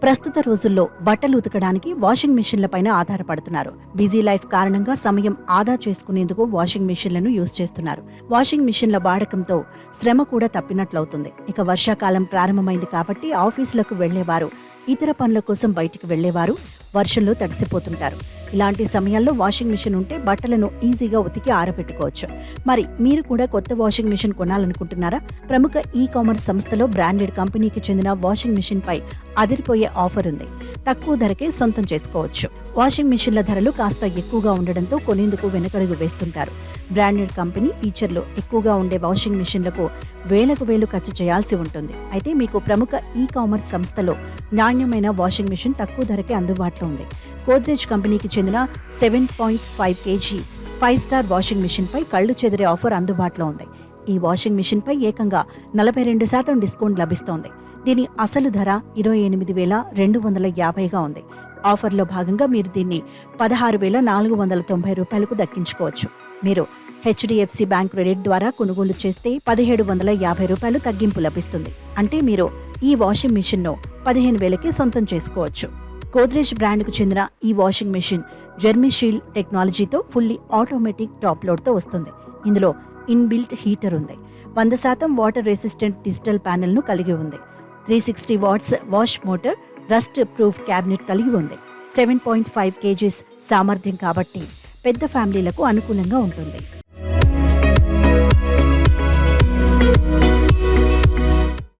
ప్రస్తుత రోజుల్లో బట్టలు ఉతకడానికి వాషింగ్ మిషన్లపైన ఆధారపడుతున్నారు. బిజీ లైఫ్ కారణంగా సమయం ఆదా చేసుకునేందుకు వాషింగ్ మిషన్లను యూజ్ చేస్తున్నారు. వాషింగ్ మిషన్ల వాడకంతో శ్రమ కూడా తప్పినట్లవుతుంది. ఇక వర్షాకాలం ప్రారంభమైంది కాబట్టి ఆఫీసులకు వెళ్లేవారు, ఇతర పనుల కోసం బయటికి వెళ్లేవారు వర్షంలో తడిసిపోతుంటారు. ఇలాంటి సమయాల్లో వాషింగ్ మిషన్ ఉంటే బట్టలను ఈజీగా ఉతికి ఆరబెట్టుకోవచ్చు. మరి మీరు కూడా కొత్త వాషింగ్ మిషన్ కొనాలనుకుంటున్నారా? ప్రముఖ ఈ-కామర్స్ సంస్థలో బ్రాండెడ్ కంపెనీకి చెందిన వాషింగ్ మిషన్ పై అదిరిపోయే ఆఫర్ ఉంది. తక్కువ ధరకే సొంతం చేసుకోవచ్చు. వాషింగ్ మిషన్ల ధరలు కాస్త ఎక్కువగా ఉండడంతో కొనేందుకు వెనకడుగు వేస్తుంటారు. బ్రాండెడ్ కంపెనీ ఫీచర్లు ఎక్కువగా ఉండే వాషింగ్ మిషన్లకు వేలకు వేలు ఖర్చు చేయాల్సి ఉంటుంది. అయితే మీకు ప్రముఖ ఈ-కామర్స్ సంస్థలో నాణ్యమైన వాషింగ్ మిషన్ తక్కువ ధరకే అందుబాటులో ఉంది. గోద్రేజ్ కంపెనీకి చెందిన 7.5 kgs 5-స్టార్ వాషింగ్ మిషన్ పై కళ్లు చెదిరే ఆఫర్ అందుబాటులో ఉంది. ఈ వాషింగ్ మిషన్ పై ఏకంగా 42% డిస్కౌంట్ లభిస్తోంది. దీని అసలు ధర 28,250గా ఉంది. ఆఫర్లో భాగంగా మీరు దీన్ని 16,490 రూపాయలకు దక్కించుకోవచ్చు. మీరు HDFC బ్యాంక్ క్రెడిట్ ద్వారా కొనుగోలు చేస్తే 1,750 రూపాయలు తగ్గింపు లభిస్తుంది. అంటే మీరు ఈ వాషింగ్ మిషన్ను 15,000కి సొంతం చేసుకోవచ్చు. గోద్రేజ్ బ్రాండ్కు చెందిన ఈ వాషింగ్ మిషన్ జెర్మీషీల్డ్ టెక్నాలజీతో ఫుల్లీ ఆటోమేటిక్ టాప్ లోడ్తో వస్తుంది. ఇందులో ఇన్బిల్ట్ హీటర్ ఉంది. 100% వాటర్ రెసిస్టెంట్ డిజిటల్ ప్యానెల్ను కలిగి ఉంది. 360 watts wash motor, rust proof cabinet కలిగి ఉంది. 7.5 kgs సామర్థ్యం కాబట్టి పెద్ద ఫ్యామిలీలకు అనుకూలంగా ఉంటుంది.